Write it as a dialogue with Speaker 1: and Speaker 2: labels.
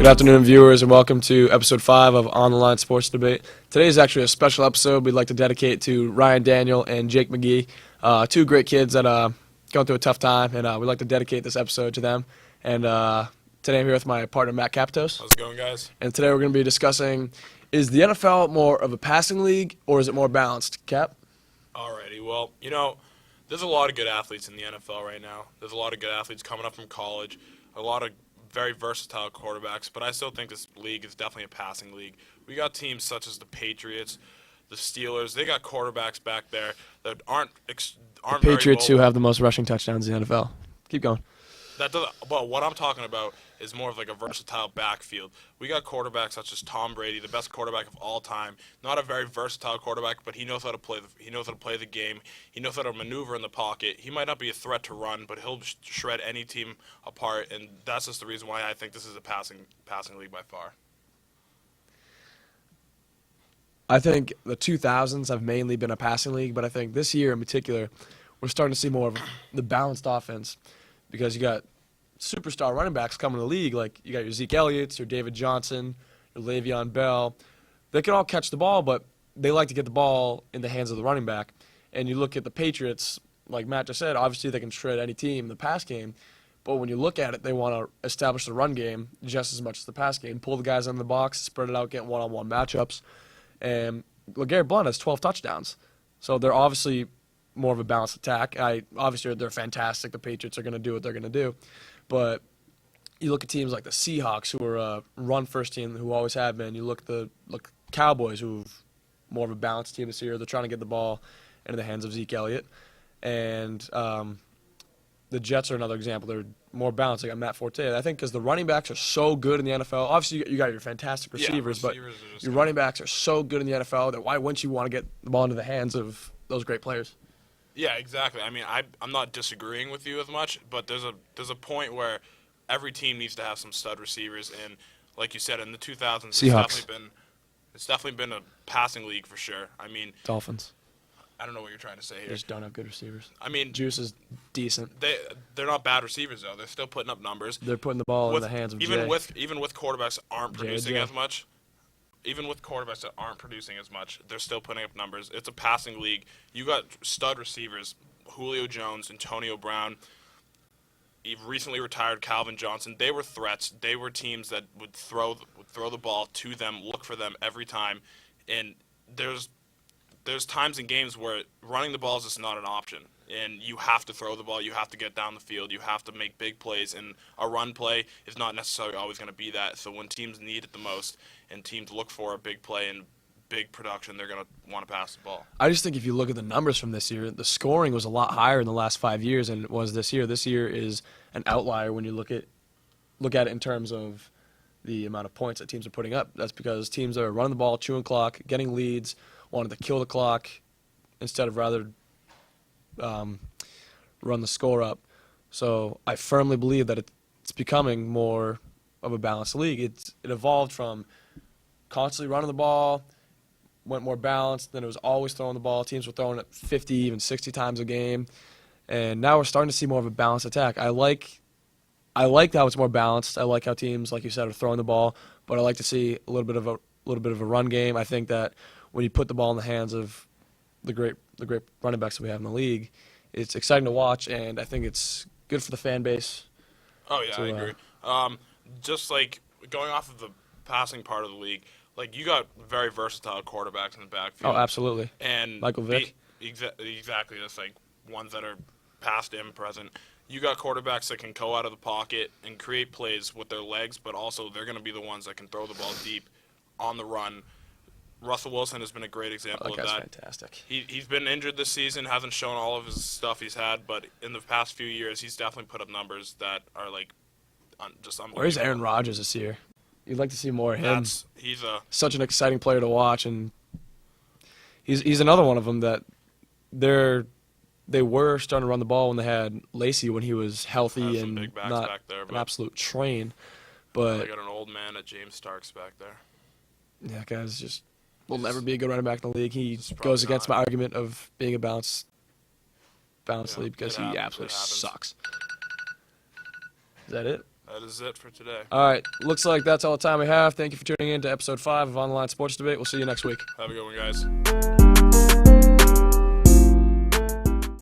Speaker 1: Good afternoon, viewers, and welcome to episode 5 of On the Line Sports Debate. Today is actually a special episode we'd like to dedicate to Ryan Daniel and Jake McGee, two great kids that going through a tough time, and we'd like to dedicate this episode to them. And today I'm here with my partner, Matt Capitos.
Speaker 2: How's it going, guys?
Speaker 1: And today we're going to be discussing, is the NFL more of a passing league, or is it more balanced? Cap?
Speaker 2: Alrighty, well, there's a lot of good athletes in the NFL right now. There's a lot of good athletes coming up from college, a lot of very versatile quarterbacks, but I still think this league is definitely a passing league. We got teams such as the Patriots, the Steelers. They got quarterbacks back there that aren't
Speaker 1: The Patriots, who have the most rushing touchdowns in the NFL. Keep going.
Speaker 2: But what I'm talking about is more of like a versatile backfield. We got quarterbacks such as Tom Brady, the best quarterback of all time. Not a very versatile quarterback, but he knows how to play the game. He knows how to maneuver in the pocket. He might not be a threat to run, but he'll shred any team apart, and that's just the reason why I think this is a passing league by far.
Speaker 1: I think the 2000s have mainly been a passing league, but I think this year in particular, we're starting to see more of the balanced offense because you got superstar running backs coming to the league. Like you got your Zeke Elliott's, your David Johnson, your Le'Veon Bell. They can all catch the ball, but they like to get the ball in the hands of the running back. And you look at the Patriots, like Matt just said, obviously they can shred any team in the pass game. But when you look at it, they want to establish the run game just as much as the pass game. Pull the guys in the box, spread it out, get one-on-one matchups. And LeGarrette Blount has 12 touchdowns. So they're obviously more of a balanced attack. Obviously, they're fantastic. The Patriots are going to do what they're going to do. But you look at teams like the Seahawks, who are a run-first team, who always have been. You look at the Cowboys, who've more of a balanced team this year. They're trying to get the ball into the hands of Zeke Elliott. And the Jets are another example. They're more balanced. They got Matt Forte. I think because the running backs are so good in the NFL. Obviously, you got your fantastic receivers, but your running backs are so good in the NFL that why wouldn't you want to get the ball into the hands of those great players?
Speaker 2: Yeah, exactly. I mean, I'm not disagreeing with you as much, but there's a point where every team needs to have some stud receivers, and like you said, in the 2000s,
Speaker 1: Seahawks.
Speaker 2: it's definitely been a passing league for sure. I mean,
Speaker 1: Dolphins.
Speaker 2: I don't know what you're trying to say here.
Speaker 1: They just don't have good receivers.
Speaker 2: I mean,
Speaker 1: Juice is decent.
Speaker 2: They're not bad receivers though. They're still putting up numbers.
Speaker 1: They're putting the ball in the hands of
Speaker 2: even
Speaker 1: Jay.
Speaker 2: with quarterbacks that aren't producing
Speaker 1: Jay.
Speaker 2: as much. Even with quarterbacks that aren't producing as much, they're still putting up numbers. It's a passing league. You got stud receivers, Julio Jones, Antonio Brown. You've recently retired Calvin Johnson. They were threats. They were teams that would throw the ball to them, look for them every time. And there's times in games where running the ball is just not an option. And you have to throw the ball. You have to get down the field. You have to make big plays. And a run play is not necessarily always going to be that. So when teams need it the most and teams look for a big play and big production, they're going to want to pass the ball.
Speaker 1: I just think if you look at the numbers from this year, the scoring was a lot higher in the last 5 years than it was this year. This year is an outlier when you look at it in terms of the amount of points that teams are putting up. That's because teams are running the ball, chewing clock, getting leads, wanting to kill the clock instead of rather run the score up. So I firmly believe that it's becoming more of a balanced league. It evolved from constantly running the ball, went more balanced, then it was always throwing the ball. Teams were throwing it 50, even 60 times a game. And now we're starting to see more of a balanced attack. I like how it's more balanced. I like how teams, like you said, are throwing the ball, but I like to see a little bit of a run game. I think that when you put the ball in the hands of the great running backs that we have in the league, it's exciting to watch, and I think it's good for the fan base.
Speaker 2: Oh yeah, I agree. Just like going off of the passing part of the league, like you got very versatile quarterbacks in the backfield.
Speaker 1: Oh, absolutely.
Speaker 2: And
Speaker 1: Michael Vick.
Speaker 2: Exactly. That's like ones that are past and present. You got quarterbacks that can go out of the pocket and create plays with their legs, but also they're going to be the ones that can throw the ball deep on the run. Russell Wilson has been a great example of that.
Speaker 1: Fantastic.
Speaker 2: He's been injured this season, hasn't shown all of his stuff he's had, but in the past few years, he's definitely put up numbers that are like just unbelievable.
Speaker 1: Where's Aaron Rodgers this year? You'd like to see more of him.
Speaker 2: He's
Speaker 1: such an exciting player to watch, and he's another one of them that they were starting to run the ball when they had Lacey when he was healthy and not
Speaker 2: back there,
Speaker 1: an absolute train. But
Speaker 2: they got an old man at James Starks back there.
Speaker 1: Yeah, that guy's just will never be a good running back in the league. He goes against my argument of being a balanced league because he absolutely sucks. Is that it?
Speaker 2: That is it for today.
Speaker 1: All right. Looks like that's all the time we have. Thank you for tuning in to episode 5 of On the Line Sports Debate. We'll see you next week.
Speaker 2: Have a good one, guys.